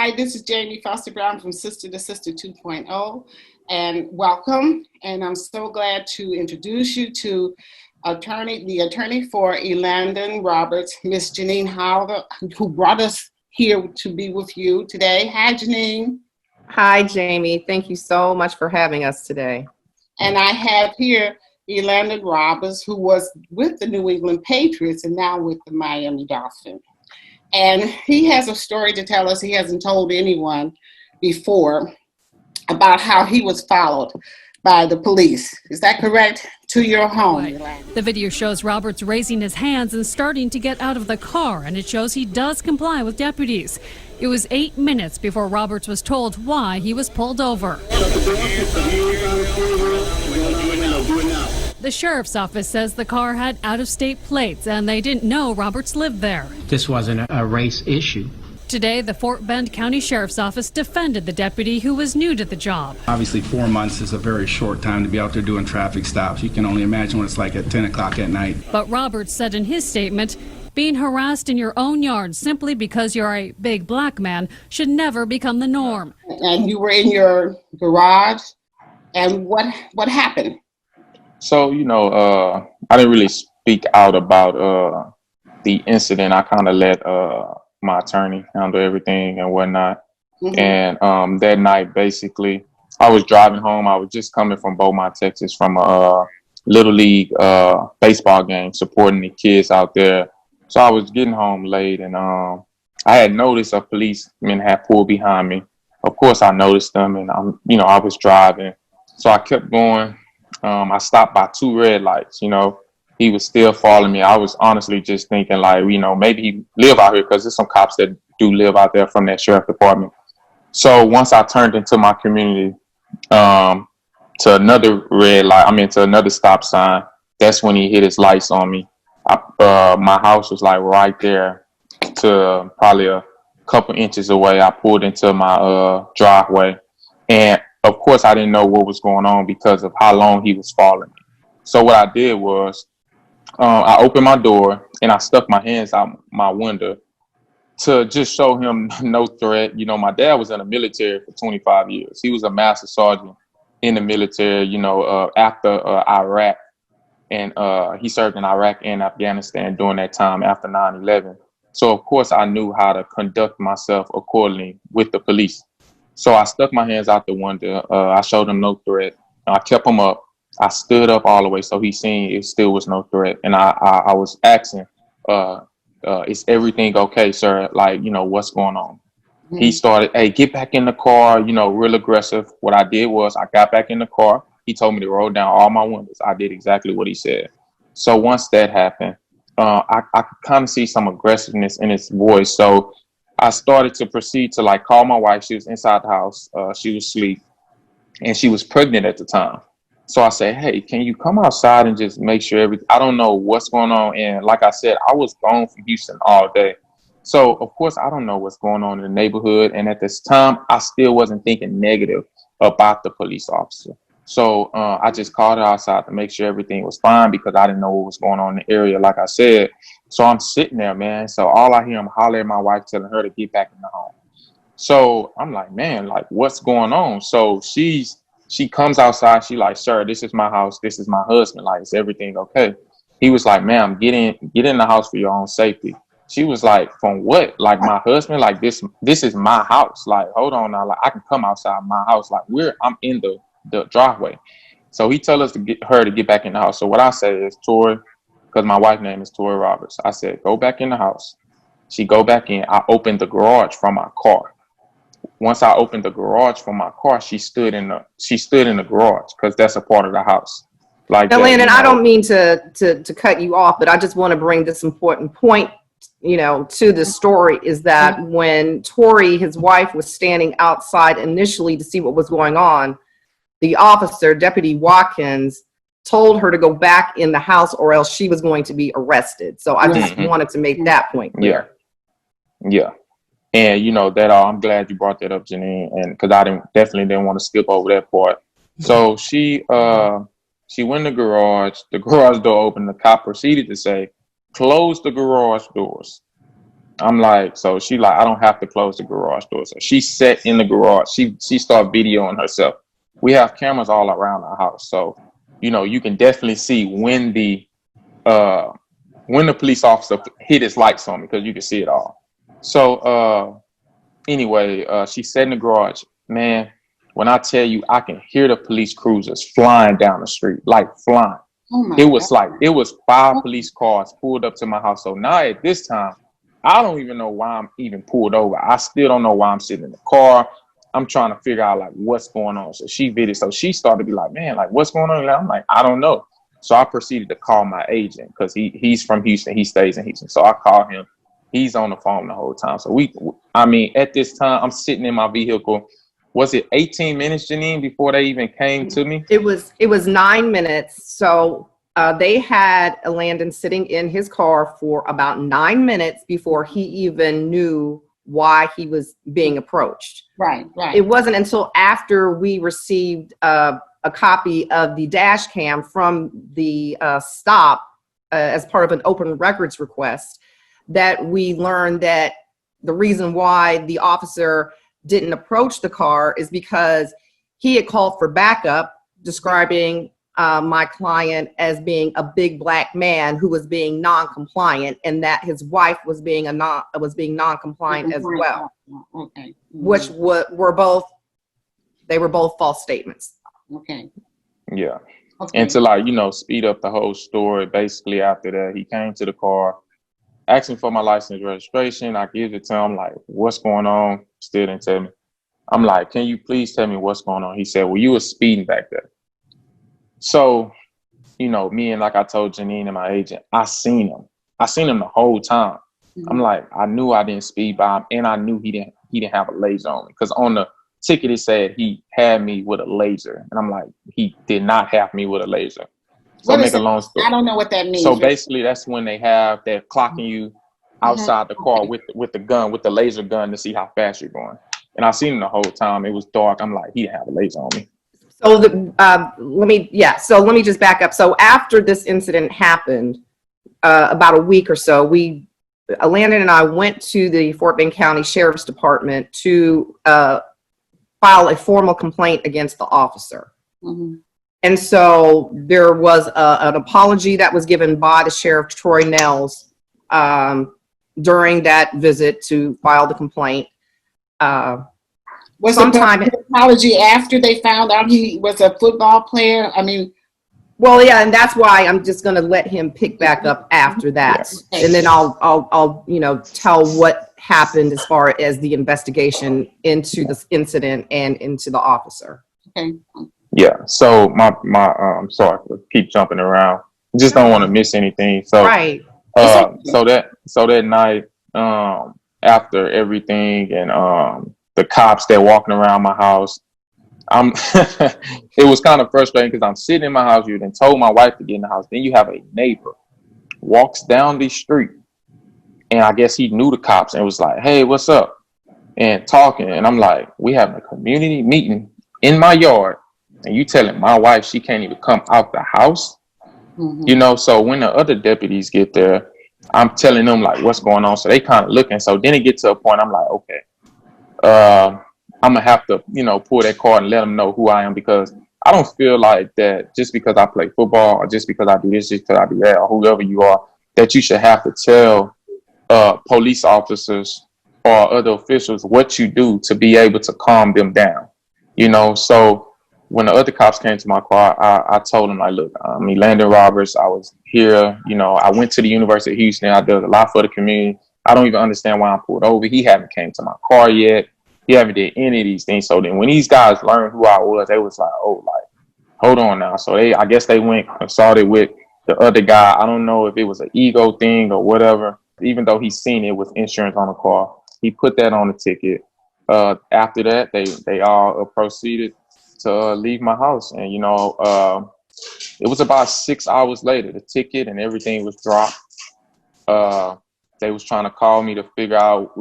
Hi, this is Jamie Foster Brown from Sister to Sister 2.0, and welcome. And I'm so glad to introduce you to the attorney for Elandon Roberts, Miss Janine Howard, who brought us here to be with you today. Hi, Janine. Hi, Jamie. Thank you so much for having us today. And I have here Elandon Roberts, who was with the New England Patriots and now with the Miami Dolphins. And he has a story to tell us he hasn't told anyone before about how he was followed by the police. Is that correct? To your home. Right. The video shows Roberts raising his hands and starting to get out of the car, and it shows he does comply with deputies. It was 8 minutes before Roberts was told why he was pulled over. The sheriff's office says the car had out-of-state plates and they didn't know Roberts lived there. This wasn't a race issue. Today, the Fort Bend County Sheriff's Office defended the deputy who was new to the job. Obviously, 4 months is a very short time to be out there doing traffic stops. You can only imagine what it's like at 10 o'clock at night. But Roberts said in his statement, being harassed in your own yard simply because you're a big black man should never become the norm. And you were in your garage, and what happened? So, I didn't really speak out about the incident. I kind of let my attorney handle everything and whatnot. Mm-hmm. And that night, basically, I was driving home. I was just coming from Beaumont, Texas, from a Little League baseball game, supporting the kids out there. So I was getting home late, and I had noticed a policeman had pulled behind me. Of course, I noticed them, and I was driving. So I kept going. I stopped by 2 red lights. He was still following me. I was honestly just thinking, like, maybe he live out here, because there's some cops that do live out there from that sheriff department. So once I turned into my community, to another red light, to another stop sign, that's when he hit his lights on me. My house was like right there, to probably a couple inches away. I pulled into my driveway, and of course, I didn't know what was going on because of how long he was following me. So what I did was I opened my door and I stuck my hands out my window to just show him no threat. My dad was in the military for 25 years. He was a master sergeant in the military, after Iraq. And he served in Iraq and Afghanistan during that time after 9/11. So, of course, I knew how to conduct myself accordingly with the police. So I stuck my hands out the window. I showed him no threat. I kept him up. I stood up all the way so he seen it still was no threat. And I was asking, is everything okay, sir? Like, what's going on? Mm-hmm. He started, hey, get back in the car, real aggressive. What I did was I got back in the car. He told me to roll down all my windows. I did exactly what he said. So once that happened, I could kind of see some aggressiveness in his voice. So I started to proceed to call my wife. She was inside the house. She was asleep, and she was pregnant at the time. So I said, hey, can you come outside and just make sure everything, I don't know what's going on. And like I said, I was gone from Houston all day. So of course, I don't know what's going on in the neighborhood. And at this time, I still wasn't thinking negative about the police officer. So I just called her outside to make sure everything was fine, because I didn't know what was going on in the area, like I said. So I'm sitting there, man. So all I hear, I'm hollering at my wife, telling her to get back in the home. So I'm like, man, what's going on? So she comes outside. She like, sir, this is my house. This is my husband. Is everything okay? He was like, ma'am, get in the house for your own safety. She was like, from what? My husband? This is my house. Hold on now. I can come outside my house. I'm in the driveway. So he told us to get her to get back in the house. So what I say is, Tori, because my wife's name is Tori Roberts, I said, go back in the house. She go back in. I opened the garage from my car. Once I opened the garage from my car, she stood in the garage, because that's a part of the house. Elandon, I don't mean to cut you off, but I just want to bring this important point, to the story, is that when Tori, his wife, was standing outside initially to see what was going on, the officer, Deputy Watkins, told her to go back in the house or else she was going to be arrested. So I just wanted to make that point clear. Yeah. And I'm glad you brought that up, Janine, and because I definitely didn't want to skip over that part. So she went in the garage door opened, the cop proceeded to say, close the garage doors. I'm like, so she like, I don't have to close the garage door. So she sat in the garage. She started videoing herself. We have cameras all around our house, so you can definitely see uh when the police officer hit his lights on me, because you can see it all. So anyway, she sat in the garage. Man, when I tell you, I can hear the police cruisers flying down the street, like flying. Oh my It was God. like it was 5 police cars pulled up to my house. So now at this time, I don't even know why I'm even pulled over. I still don't know why I'm sitting in the car. I'm trying to figure out like what's going on. So she videoed. So she started to be like, man, like what's going on? And I'm like, I don't know. So I proceeded to call my agent, because he's from Houston. He stays in Houston. So I called him. He's on the phone the whole time. So at this time, I'm sitting in my vehicle. Was it 18 minutes, Janine, before they even came to me? It was 9 minutes. So they had Elandon sitting in his car for about 9 minutes before he even knew why he was being approached. Right. It wasn't until after we received a copy of the dash cam from the stop as part of an open records request that we learned that the reason why the officer didn't approach the car is because he had called for backup, describing my client as being a big black man who was being non-compliant, and that his wife was being non-compliant as well. Okay. Which were both false statements. Okay. Yeah. Okay. And to speed up the whole story, basically after that, he came to the car, asking for my license registration. I give it to him, like, what's going on? Still didn't tell me. I'm like, can you please tell me what's going on? He said, well, you were speeding back there. So, me and like I told Janine and my agent, I seen him the whole time. Mm-hmm. I'm like, I knew I didn't speed by him, and I knew he didn't have a laser on me, because on the ticket it said he had me with a laser, and I'm like, he did not have me with a laser. So make a long story. I don't know what that means. So basically, that's when they're clocking you outside the car with the gun, with the laser gun, to see how fast you're going. And I seen him the whole time. It was dark. I'm like, he didn't have a laser on me. So let me just back up. So after this incident happened, about a week or so, Elandon and I went to the Fort Bend County Sheriff's Department to file a formal complaint against the officer. Mm-hmm. And so there was an apology that was given by the Sheriff Troy Nels during that visit to file the complaint. Was sometime an apology after they found out he was a football player? I mean, well, yeah, and that's why I'm just going to let him pick back up after that, and then I'll tell what happened as far as the investigation into this incident and into the officer. Okay. Yeah. So I'm sorry to keep jumping around. Just don't want to miss anything. So right. So that night, after everything, and the cops that walking around my house, it was kind of frustrating, because I'm sitting in my house. You then told my wife to get in the house. Then you have a neighbor walks down the street, and I guess he knew the cops and was like, "Hey, what's up?" and talking. And I'm like, "We having a community meeting in my yard, and you telling my wife she can't even come out the house?" Mm-hmm. So when the other deputies get there, I'm telling them like what's going on. So they kind of looking. So then it gets to a point, I'm like, okay, I'm gonna have to, pull that card and let them know who I am, because I don't feel like that just because I play football, or just because I do this, just because I do that, or whoever you are, that you should have to tell police officers or other officials what you do to be able to calm them down. So when the other cops came to my car, I told them, like, look, I'm Elandon Roberts. I was here. I went to the University of Houston. I did a lot for the community. I don't even understand why I'm pulled over. He haven't came to my car yet. He haven't did any of these things. So then when these guys learned who I was, they was like, oh, like, hold on now. So I guess they went consulted with the other guy. I don't know if it was an ego thing or whatever. Even though he's seen it with insurance on the car, he put that on the ticket. After that, they all proceeded to leave my house. And, it was about 6 hours later, the ticket and everything was dropped. They was trying to call me to figure out,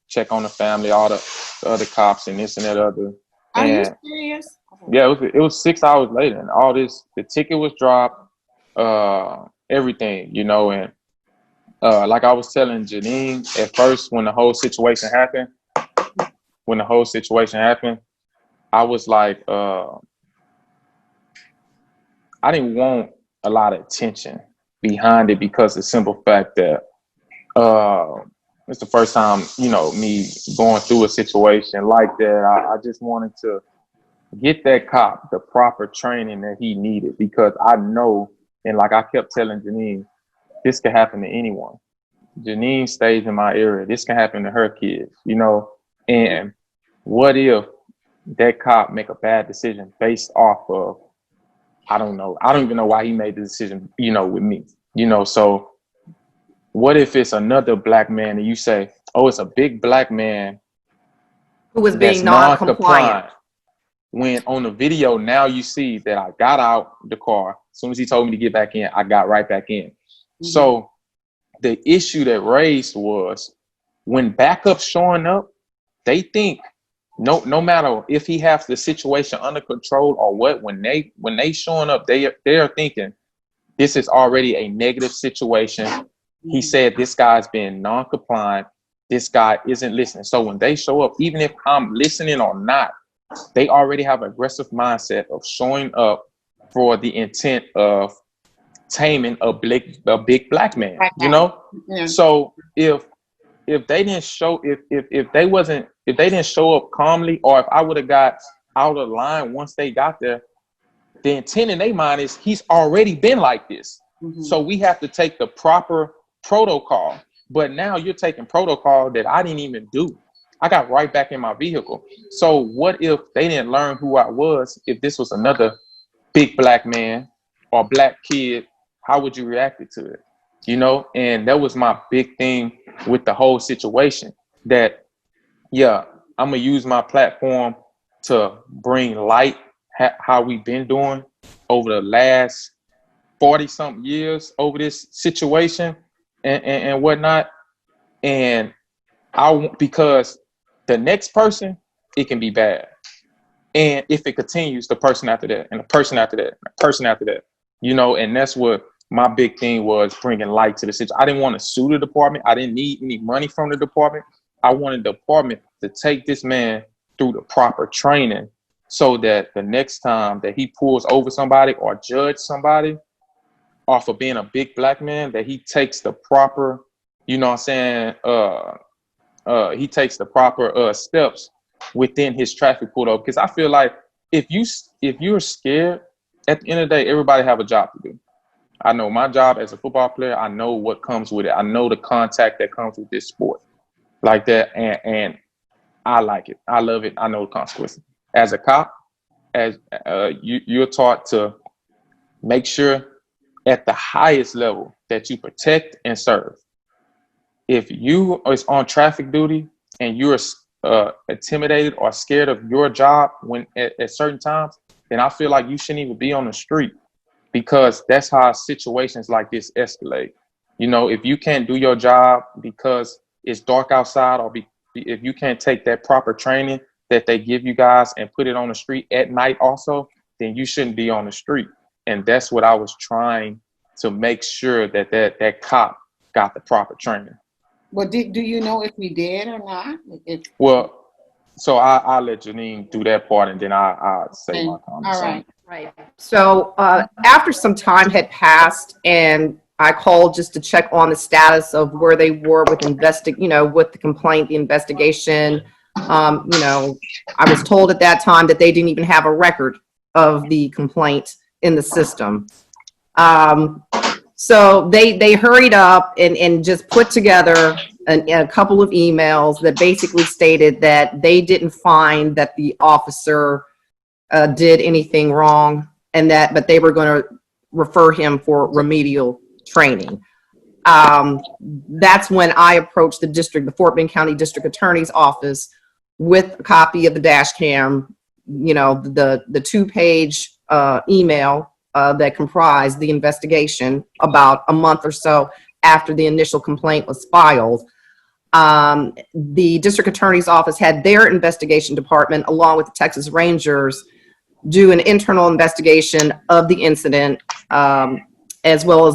check on the family, all the other cops and this and that other. Are you serious? Yeah, it was 6 hours later, and all this, the ticket was dropped, everything, and like I was telling Janine at first, when the whole situation happened, I was like, I didn't want a lot of attention behind it because the simple fact that it's the first time, me going through a situation like that. I just wanted to get that cop the proper training that he needed, because I know, and like I kept telling Janine, this could happen to anyone. Janine stays in my area. This can happen to her kids, and what if that cop make a bad decision based off of, I don't know. I don't even know why he made the decision, with me, so what if it's another black man and you say, oh, it's a big black man Who was that's being non-compliant. When on the video, now you see that I got out the car. As soon as he told me to get back in, I got right back in. Mm-hmm. So the issue that raised was when backups showing up, they think no matter if he has the situation under control or what, when they showing up, they are thinking this is already a negative situation. He said this guy's being non-compliant. This guy isn't listening. So when they show up, even if I'm listening or not, they already have an aggressive mindset of showing up for the intent of taming a big black man, Yeah. So if they didn't show, if they didn't show up calmly, or if I would have got out of line once they got there, the intent in their mind is he's already been like this. Mm-hmm. So we have to take the proper protocol. But now you're taking protocol that I didn't even do. I got right back in my vehicle. So what if they didn't learn who I was? If this was another big black man or black kid, how would you react to it? And that was my big thing with the whole situation, that, yeah, I'm going to use my platform to bring light how we've been doing over the last 40 something years over this situation and whatnot. And because the next person, it can be bad. And if it continues, the person after that, and the person after that, and the person after that, and that's what my big thing was, bringing light to the situation. I didn't want to sue the department. I didn't need any money from the department. I wanted the department to take this man through the proper training so that the next time that he pulls over somebody or judge somebody off of being a big black man, that he takes the proper, he takes the proper steps within his traffic pull over. Because I feel like if you're scared, at the end of the day, everybody have a job to do. I know my job as a football player. I know what comes with it. I know the contact that comes with this sport like that. And I like it. I love it. I know the consequences. As a cop, you're taught to make sure at the highest level that you protect and serve. If you is on traffic duty and you're intimidated or scared of your job when at certain times, then I feel like you shouldn't even be on the street, because that's how situations like this escalate. If you can't do your job because it's dark outside, or if you can't take that proper training that they give you guys and put it on the street at night also, then you shouldn't be on the street. And that's what I was trying to make sure that cop got the proper training. Well, do you know if we did or not? Well, so I'll let Janine do that part, and then I'll say my comments. All right. Right. So after some time had passed, and I called just to check on the status of where they were with with the complaint, the investigation. I was told at that time that they didn't even have a record of the complaint in the system. So they hurried up and just put together a couple of emails that basically stated that they didn't find that the officer did anything wrong, but they were going to refer him for remedial training. That's when I approached the Fort Bend County District Attorney's Office with a copy of the dash cam, the 2-page email that comprised the investigation about a month or so after the initial complaint was filed. The District Attorney's Office had their investigation department, along with the Texas Rangers, do an internal investigation of the incident, as well as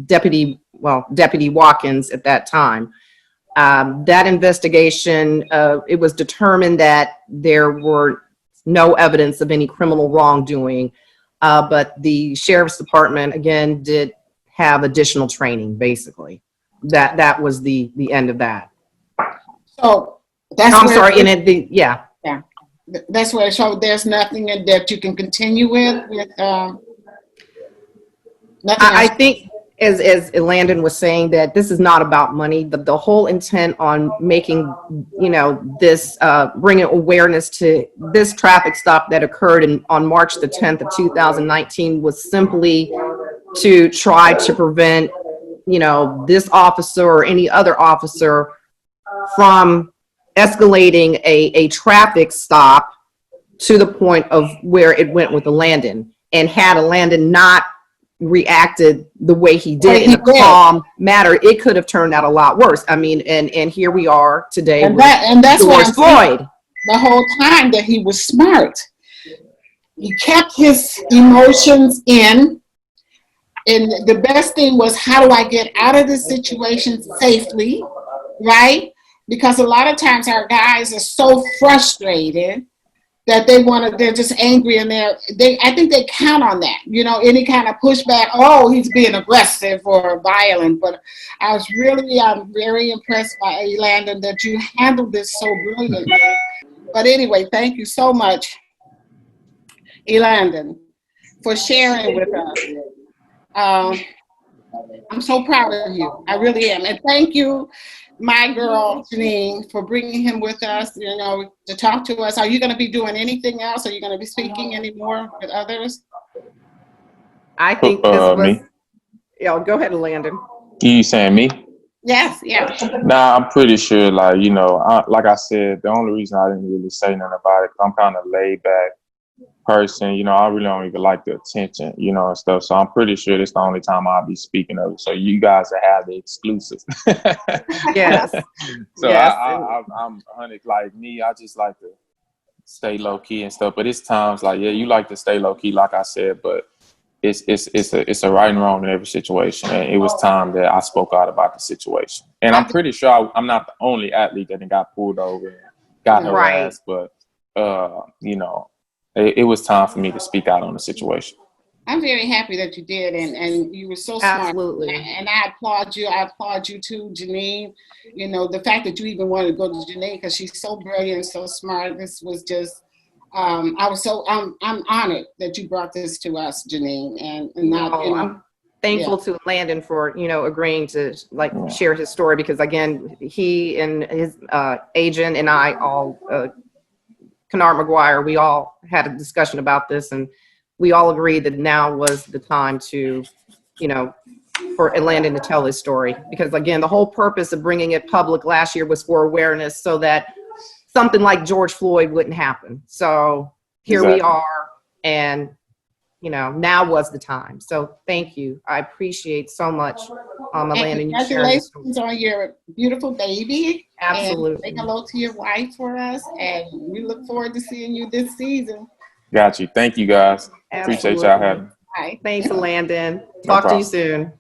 Deputy Deputy Watkins at that time. That investigation, it was determined that there were no evidence of any criminal wrongdoing, but the sheriff's department, again, did have additional training, basically. That was the end of that. So that's I'm sorry, yeah. Yeah. That's where it showed there's nothing that you can continue with nothing I think, as Elandon was saying, that this is not about money. The whole intent on making, this, bringing awareness to this traffic stop that occurred on March the 10th of 2019 was simply to try to prevent, this officer or any other officer from escalating a traffic stop to the point of where it went with Elandon. And had Elandon not reacted the way he did in a calm manner, it could have turned out a lot worse. I mean, and here we are today with that's George Floyd. The whole time that he was smart. He kept his emotions in. And the best thing was, how do I get out of this situation safely, right? Because a lot of times our guys are so frustrated that they're just angry, and I think they count on that, any kind of pushback. Oh, he's being aggressive or violent. But I'm very impressed by Elandon that you handled this so brilliantly. But anyway, thank you so much, Elandon, for sharing with us. I'm so proud of you. I really am. And thank you, my girl, Janine, for bringing him with us, to talk to us. Are you going to be doing anything else? Are you going to be speaking anymore with others? I think this was, me. Go ahead, Elandon. You saying me? Yes, yeah. Nah, I'm pretty sure, like I said, the only reason I didn't really say nothing about it, I'm kind of laid back person, I really don't even like the attention, and stuff. So I'm pretty sure this is the only time I'll be speaking of it. So you guys will have the exclusive. Yes. So yes. I'm honey, like me, I just like to stay low key and stuff. But it's times you like to stay low key, like I said, but it's a right and wrong in every situation. And it was time that I spoke out about the situation. And I'm pretty sure I'm not the only athlete that got pulled over and got harassed, but it was time for me to speak out on the situation. I'm very happy that you did, and you were so smart. Absolutely. And I applaud you. I applaud you too, Janine. The fact that you even wanted to go to Janine, because she's so brilliant, so smart. This was just, I'm honored that you brought this to us, Janine. And not, I'm thankful to Elandon for, agreeing to share his story, because again, he and his agent and I all, Kennard McGuire, we all had a discussion about this, and we all agreed that now was the time to, for Elandon to tell his story. Because again, the whole purpose of bringing it public last year was for awareness, so that something like George Floyd wouldn't happen. So here we are, and now was the time. So thank you. I appreciate so much, Elandon. Congratulations on your beautiful baby. Absolutely. And say hello to your wife for us, and we look forward to seeing you this season. Got you. Thank you, guys. Absolutely. Appreciate y'all having me. Bye. Thanks, Elandon. Talk to you soon.